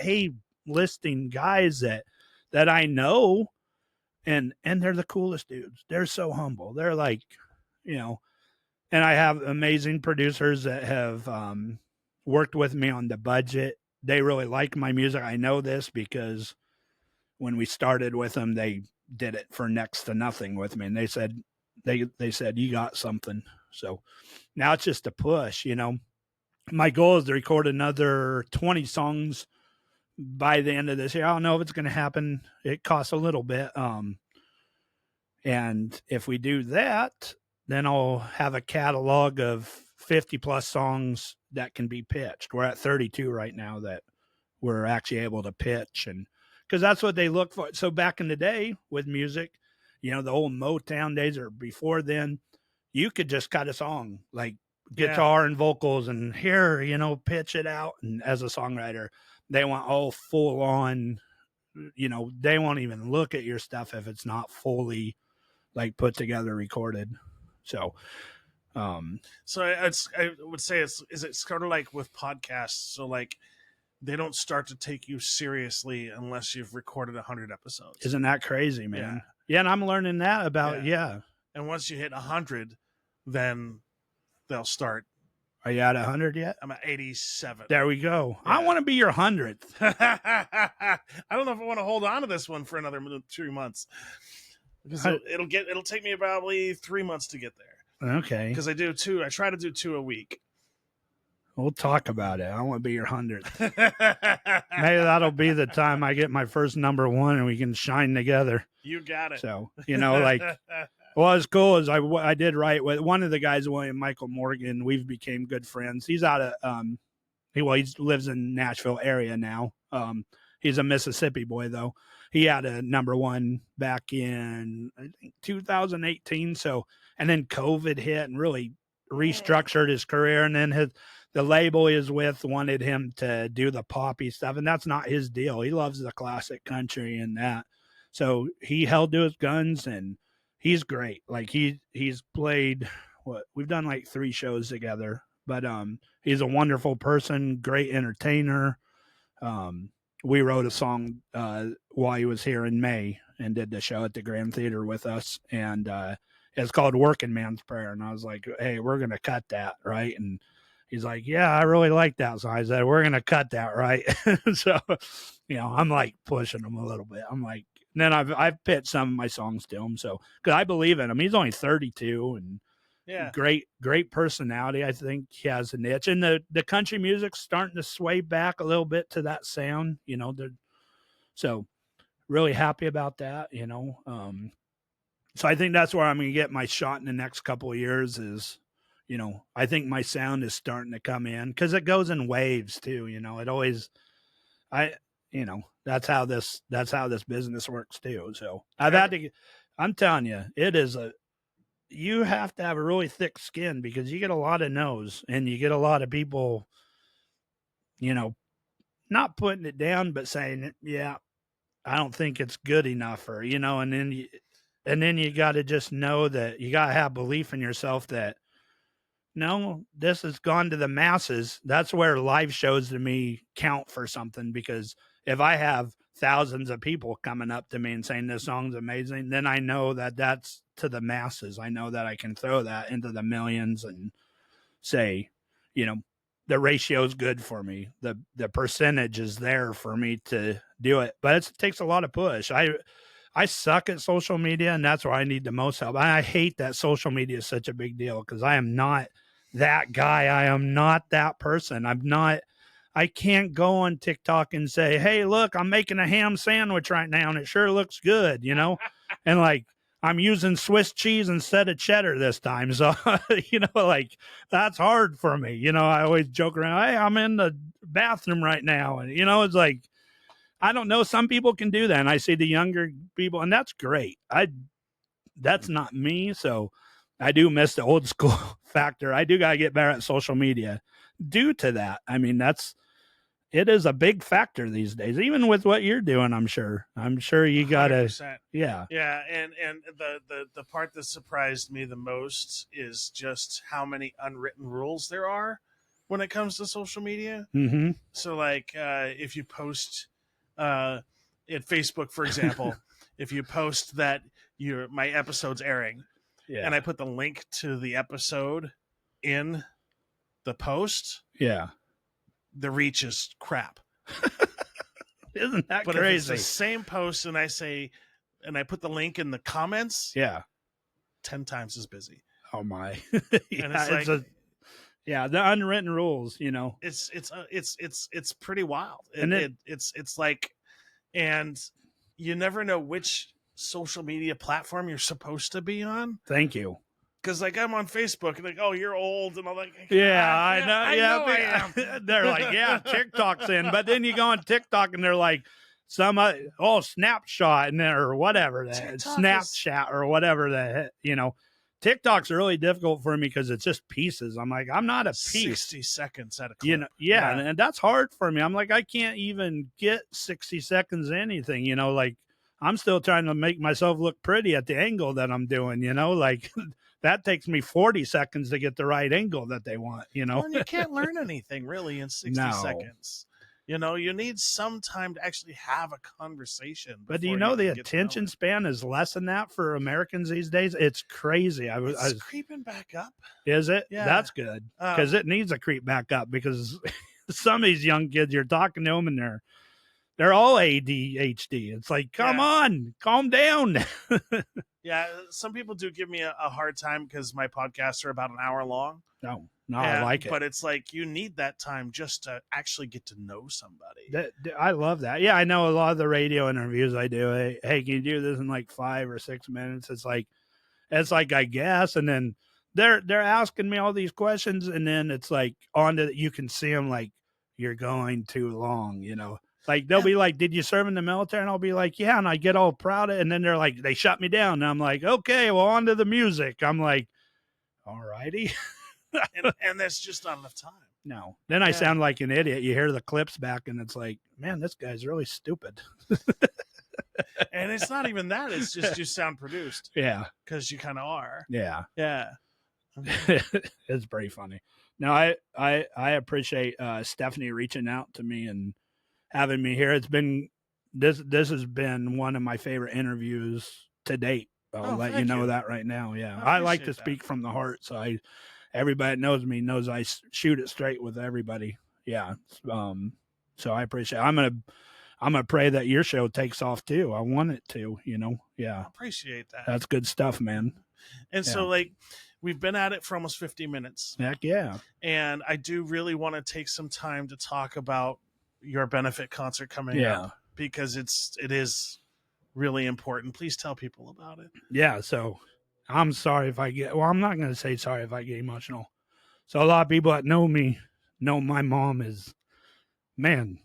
listing guys that I know, and they're the coolest dudes. They're so humble. They're like, and I have amazing producers that have worked with me on the budget. They really like my music. I know this because when we started with them, they did it for next to nothing with me. And they said, you got something. So now it's just a push, My goal is to record another 20 songs by the end of this year. I don't know if it's going to happen. It costs a little bit. And if we do that, then I'll have a catalog of 50 plus songs that can be pitched. We're at 32 right now that we're actually able to pitch, and because that's what they look for. So back in the day with music, the old Motown days or before then, you could just cut a song, like guitar and vocals, and here, pitch it out. And as a songwriter, they want all full on they won't even look at your stuff if it's not fully like put together, recorded. So, So I would say is it sort of like with podcasts? So like they don't start to take you seriously unless you've recorded 100 episodes. isn't that crazy, man? Yeah, and I'm learning that about And once you hit 100, then they'll start. Are you at 100 yet? I'm at 87. There we go. Yeah. I want to be your 100th. I don't know if I want to hold on to this one for another 3 months because it'll take me probably 3 months to get there. Okay. Because I try to do 2 a week. We'll talk about it. I want to be your 100th. Maybe that'll be the time I get my first number one and we can shine together. You got it. So, like, well, as cool as I did write with one of the guys, William Michael Morgan, we've became good friends. He's out of, he lives in Nashville area now. He's a Mississippi boy though. He had a number one back in, I think, 2018. So, and then COVID hit and really restructured his career. And then the label he is with wanted him to do the poppy stuff, and that's not his deal. He loves the classic country and that. So he held to his guns, and he's great. Like he's played we've done like 3 shows together, but he's a wonderful person, great entertainer. We wrote a song while he was here in May and did the show at the Grand Theater with us, and it's called Working Man's Prayer. And I was like, hey, we're gonna cut that, right? And he's like, yeah, I really like that. So I said, we're going to cut that, right? So, I'm like pushing him a little bit. I'm like, then I've pitched some of my songs to him. So, because I believe in him. He's only 32 and great personality. I think he has a niche. And the country music's starting to sway back a little bit to that sound, so really happy about that, So I think that's where I'm going to get my shot in the next couple of years is, I think my sound is starting to come in because it goes in waves too. It always, that's how this business works too. So I'm telling you, you have to have a really thick skin because you get a lot of no's and you get a lot of people, not putting it down, but saying, yeah, I don't think it's good enough or, and then you got to just know that you got to have belief in yourself that, no, this has gone to the masses. That's where live shows to me count for something, because if I have thousands of people coming up to me and saying this song's amazing, then I know that that's to the masses. I know that I can throw that into the millions and say, the ratio's good for me. The percentage is there for me to do it. But it takes a lot of push. I suck at social media, and that's where I need the most help. I hate that social media is such a big deal because I am not that guy. I am not that person. I can't go on TikTok and say, hey, look, I'm making a ham sandwich right now and it sure looks good, and like I'm using Swiss cheese instead of cheddar this time. So, like that's hard for me. I always joke around, hey, I'm in the bathroom right now. And, it's like, I don't know. Some people can do that. And I see the younger people, and that's great. That's not me. So I do miss the old school factor. I do got to get better at social media due to that. I mean, it is a big factor these days, even with what you're doing. I'm sure you got to, yeah. Yeah. And the part that surprised me the most is just how many unwritten rules there are when it comes to social media. Mm-hmm. So like, if you post, at Facebook, for example, if you post that my episode's airing, and I put the link to the episode in the post, the reach is crap. Isn't that but crazy? If it's the same post and I put the link in the comments, 10 times as busy. Oh my. And it's like, the unwritten rules, it's pretty wild. And it's like, and you never know which social media platform you're supposed to be on. Thank you. Because like I'm on Facebook and like, oh, you're old and all that. I know. I know I am. They're like, TikTok's in, but then you go on TikTok and they're like, Snapshot and or whatever that Snapchat or whatever that TikTok's really difficult for me because it's just pieces. I'm like, I'm not a piece. 60 seconds at a clip. You know, yeah, and that's hard for me. I'm like, I can't even get 60 seconds of anything, you know, like I'm still trying to make myself look pretty at the angle that I'm doing, you know, like that takes me 40 seconds to get the right angle that they want, you know. Well, and you can't learn anything really in 60 No. seconds. You know, you need some time to actually have a conversation. But do you know the attention span is less than that for Americans these days? It's crazy. I was creeping back up. Is it? Yeah. That's good because it needs to creep back up because some of these young kids, you're talking to them and they're all ADHD. It's like, come on, calm down. Yeah, some people do give me a hard time because my podcasts are about an hour long. No, I like it. But it's like you need that time just to actually get to know somebody. I love that. Yeah, I know a lot of the radio interviews I do. Hey, can you do this in like 5 or 6 minutes? It's like I guess, and then they're asking me all these questions, and then it's like you can see them like you're going too long, you know. Like they'll be like, "Did you serve in the military?" And I'll be like, "Yeah," and I get all proud of it, and then they're like, they shut me down, and I'm like, "Okay, well, on to the music." I'm like, "All righty." and there's just not enough time. No. Then I sound like an idiot. You hear the clips back, and it's like, man, this guy's really stupid. And it's not even that. It's just you sound produced. Yeah. Because you kind of are. Yeah. Yeah. It's pretty funny. No, I appreciate Stephanie reaching out to me and having me here. It's been this has been one of my favorite interviews to date. I'll let you know that right now. Yeah. I like to speak from the heart, so everybody that knows me knows I shoot it straight with everybody. Yeah. So I appreciate it. I'm gonna pray that your show takes off too. I want it to, you know. Yeah. I appreciate that. That's good stuff, man. And so like we've been at it for almost 50 minutes. Heck yeah. And I do really want to take some time to talk about your benefit concert coming up because it is really important. Please tell people about it. Yeah. So I'm sorry if I'm not going to say sorry if I get emotional. So a lot of people that know me know my mom is, man,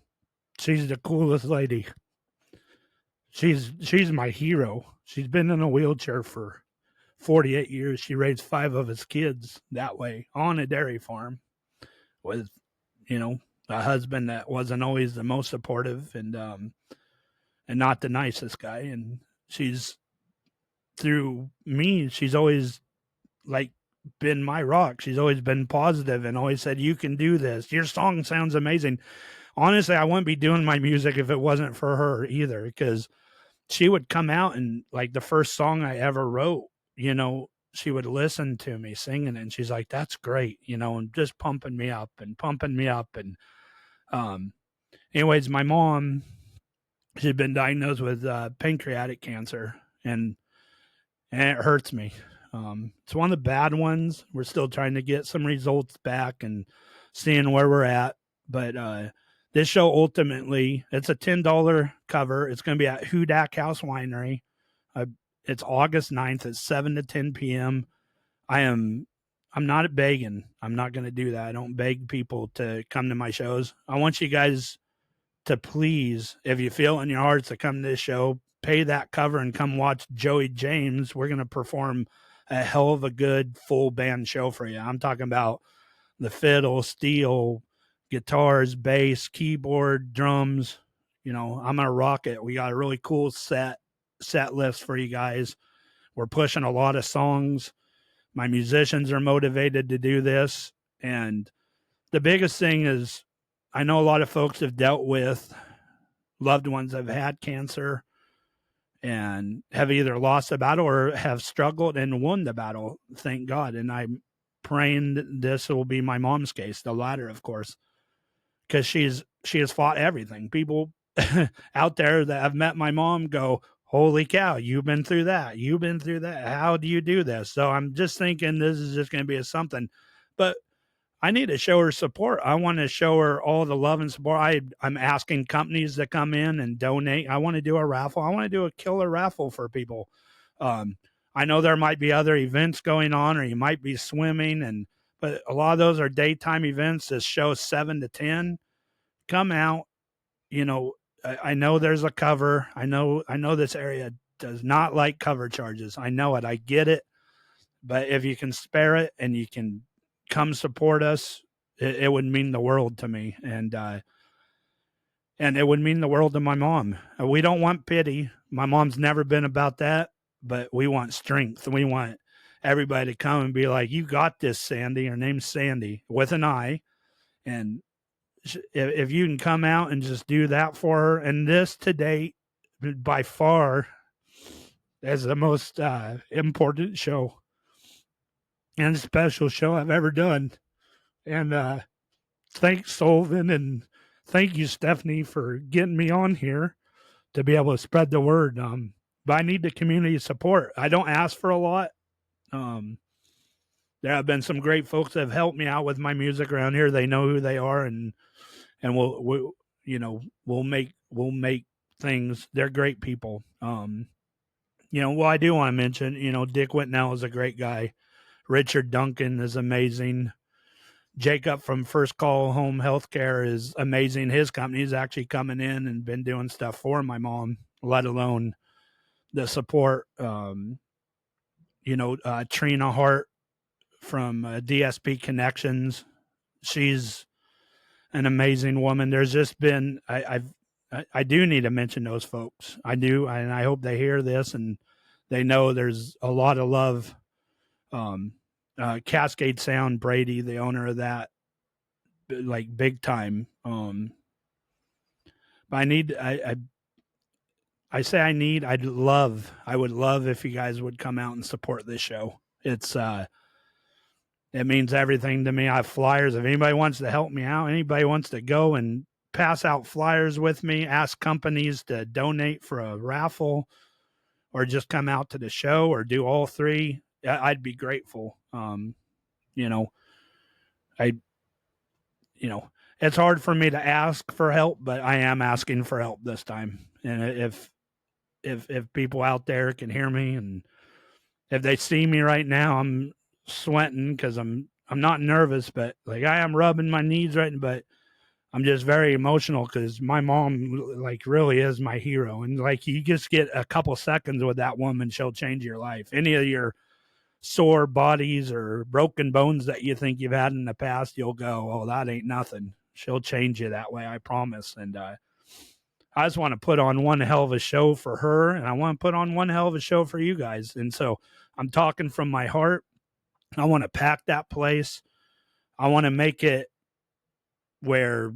she's the coolest lady. She's my hero. She's been in a wheelchair for 48 years. She raised 5 of his kids that way on a dairy farm with, you know, a husband that wasn't always the most supportive and not the nicest guy. And she's, through me, she's always like been my rock. She's always been positive and always said, you can do this. Your song sounds amazing. Honestly, I wouldn't be doing my music if it wasn't for her either, because she would come out and like the first song I ever wrote, you know, she would listen to me singing it and she's like, that's great, you know, and just pumping me up. And anyways, my mom, she'd been diagnosed with pancreatic cancer and it hurts me. It's one of the bad ones. We're still trying to get some results back and seeing where we're at. But this show, ultimately, it's a $10 cover. It's going to be at Hudak House Winery. It's August 9th at 7 to 10 p.m. I'm not begging. I'm not going to do that. I don't beg people to come to my shows. I want you guys to please, if you feel in your hearts to come to this show, pay that cover and come watch Joey James. We're going to perform a hell of a good full band show for you. I'm talking about the fiddle, steel, guitars, bass, keyboard, drums. You know, I'm going to rock it. We got a really cool set list for you guys. We're pushing a lot of songs. My musicians are motivated to do this. And the biggest thing is, I know a lot of folks have dealt with loved ones that have had cancer and have either lost the battle or have struggled and won the battle, thank God. And I'm praying that this will be my mom's case, the latter, of course, because she has fought everything. People out there that have met my mom go, holy cow, you've been through that. You've been through that. How do you do this? So I'm just thinking this is just going to be a something. But I need to show her support. I want to show her all the love and support. I'm asking companies to come in and donate. I want to do a raffle. I want to do a killer raffle for people. I know there might be other events going on, or you might be swimming, but a lot of those are daytime events. This show 7 to 10. Come out. You know, I know there's a cover. I know this area does not like cover charges. I know it. I get it. But if you can spare it and you can come support us, it would mean the world to me. And it would mean the world to my mom. We don't want pity. My mom's never been about that, but we want strength. We want everybody to come and be like, you got this, Sandy. Her name's Sandy with an I. And if you can come out and just do that for her, and this to date, by far, is the most important show and special show I've ever done. And thanks, Sullivan, and thank you, Stephanie, for getting me on here to be able to spread the word. But I need the community support. I don't ask for a lot. There have been some great folks that have helped me out with my music around here. They know who they are, and we'll make things. They're great people. Well, I do want to mention, Dick Whitnell is a great guy. Richard Duncan is amazing. Jacob from First Call Home Healthcare is amazing. His company is actually coming in and been doing stuff for my mom, let alone the support. Trina Hart from DSP Connections. She's an amazing woman. There's just been, I do need to mention those folks. I do, and I hope they hear this and they know there's a lot of love. Cascade Sound, Brady, the owner of that, like big time. But I would love if you guys would come out and support this show. It means everything to me. I have flyers. If anybody wants to help me out, anybody wants to go and pass out flyers with me, ask companies to donate for a raffle, or just come out to the show, or do all three, I'd be grateful. It's hard for me to ask for help, but I am asking for help this time. And if people out there can hear me, and if they see me right now, I'm sweating because I'm not nervous, but like I am rubbing my knees right now, but I'm just very emotional because my mom like really is my hero. And like you just get a couple seconds with that woman, she'll change your life. Any of your sore bodies or broken bones that you think you've had in the past, you'll go, oh, that ain't nothing. She'll change you that way, I promise. And I just want to put on one hell of a show for her, and I want to put on one hell of a show for you guys. And so I'm talking from my heart. I want to pack that place. I want to make it where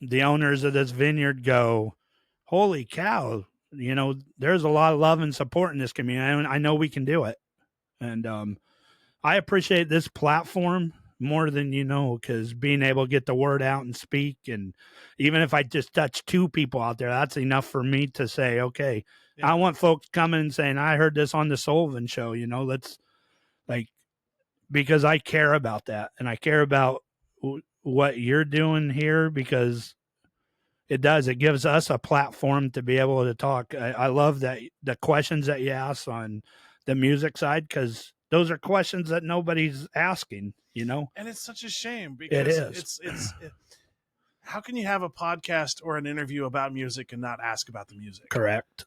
the owners of this vineyard go, holy cow, there's a lot of love and support in this community. And I know we can do it. And I appreciate this platform more than because being able to get the word out and speak, and even if I just touch two people out there, that's enough for me to say, okay, yeah. I want folks coming and saying, I heard this on the Sullivan show, let's because I care about that, and I care about what you're doing here, because it gives us a platform to be able to talk. I love that the questions that you ask on the music side, because those are questions that nobody's asking, And it's such a shame, because it is. How can you have a podcast or an interview about music and not ask about the music? Correct.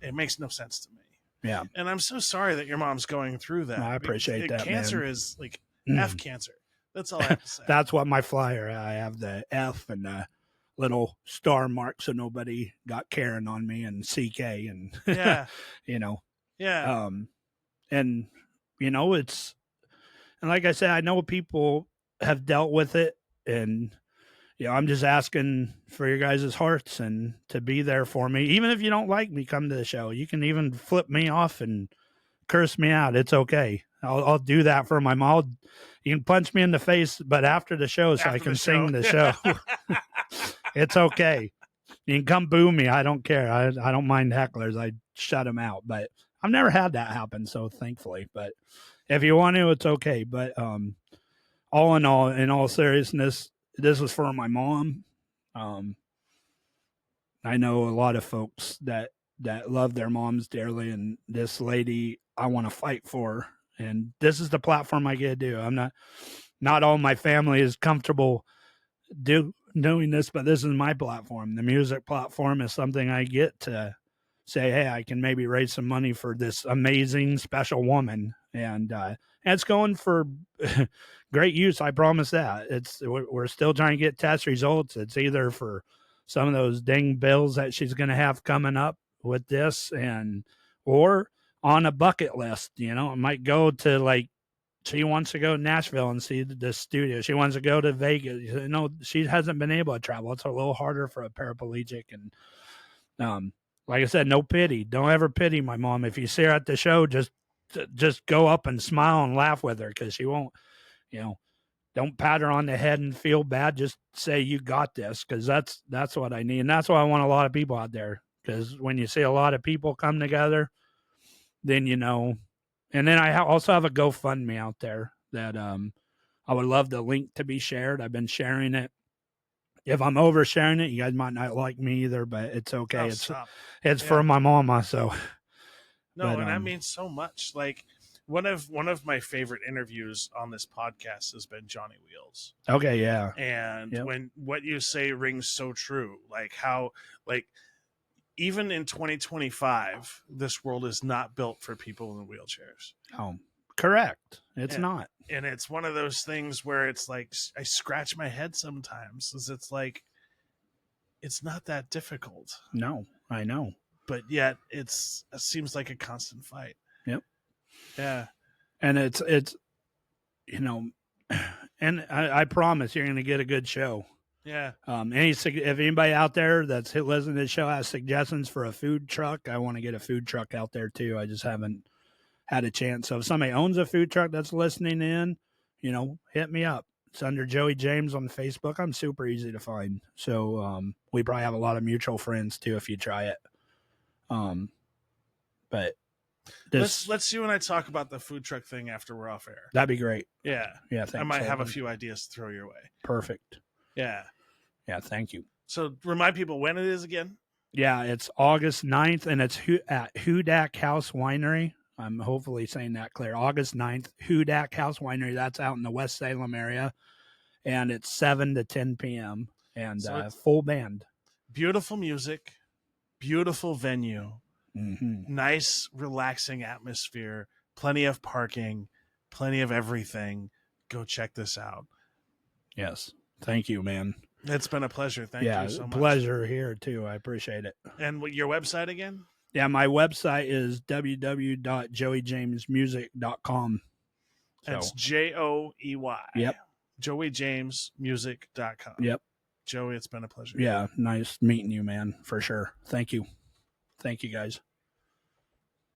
It makes no sense to me. Yeah. And I'm so sorry that your mom's going through that. I appreciate that. Cancer man. is like F cancer. That's all I have to say. That's what my flyer. I have the F and the little star mark so nobody got Karen on me, and CK, and yeah. Yeah. And it's, and like I said, I know people have dealt with it, and I'm just asking for your guys' hearts and to be there for me. Even if you don't like me, come to the show. You can even flip me off and curse me out. It's okay. I'll do that for my mom. You can punch me in the face, but after the show, so I can sing the show. It's okay. You can come boo me. I don't care. I don't mind hecklers. I shut them out, but I've never had that happen, so thankfully. But if you want to, it's okay. But all in all seriousness, this was for my mom. I know a lot of folks that love their moms dearly, and this lady I want to fight for. And this is the platform I get to do. I'm not all my family is comfortable doing this, but this is my platform. The music platform is something I get to say, hey, I can maybe raise some money for this amazing special woman. and it's going for great use. I promise that. We're still trying to get test results. It's either for some of those ding bills that she's going to have coming up with this, or on a bucket list. It might go to, like, she wants to go to Nashville and see the studio. She wants to go to Vegas. She hasn't been able to travel. It's a little harder for a paraplegic. And like I said, no pity. Don't ever pity my mom. If you see her at the show, just go up and smile and laugh with her, because she won't, don't pat her on the head and feel bad. Just say, you got this, because that's what I need. And that's why I want a lot of people out there, because when you see a lot of people come together, then and then I also have a GoFundMe out there that I would love the link to be shared. I've been sharing it. If I'm oversharing it, you guys might not like me either, but it's okay. It's for my mama, so. No, and that means so much. Like, one of my favorite interviews on this podcast has been Johnny Wheels. Okay, yeah. And when what you say rings so true, like how, like, even in 2025, this world is not built for people in wheelchairs. Oh, correct. It's not. And it's one of those things where it's like, I scratch my head sometimes, because it's like, it's not that difficult. No, I know. But yet it seems like a constant fight. Yep. Yeah. And it's and I promise you're going to get a good show. Yeah. If anybody out there that's listening to the show has suggestions for a food truck, I want to get a food truck out there too. I just haven't had a chance. So if somebody owns a food truck that's listening in, hit me up. It's under Joey James on Facebook. I'm super easy to find. So we probably have a lot of mutual friends too if you try it. But let's you and I talk about the food truck thing after we're off air. That'd be great. Yeah. Thanks, I might have a few ideas to throw your way. Perfect. Yeah. Thank you. So remind people when it is again. Yeah, it's August 9th, and it's at Hudak House Winery. I'm hopefully saying that clear. August 9th, Hudak House Winery. That's out in the West Salem area, and it's 7 to 10 p.m. and full band. Beautiful music, beautiful venue, mm-hmm. Nice, relaxing atmosphere, plenty of parking, plenty of everything. Go check this out. Yes. Thank you, man. It's been a pleasure. Thank you so much. Pleasure here, too. I appreciate it. And your website again? Yeah, my website is www.joeyjamesmusic.com. That's JOEY. Yep. joeyjamesmusic.com. Yep. Joey, it's been a pleasure. Yeah, nice meeting you, man, for sure. Thank you. Thank you, guys.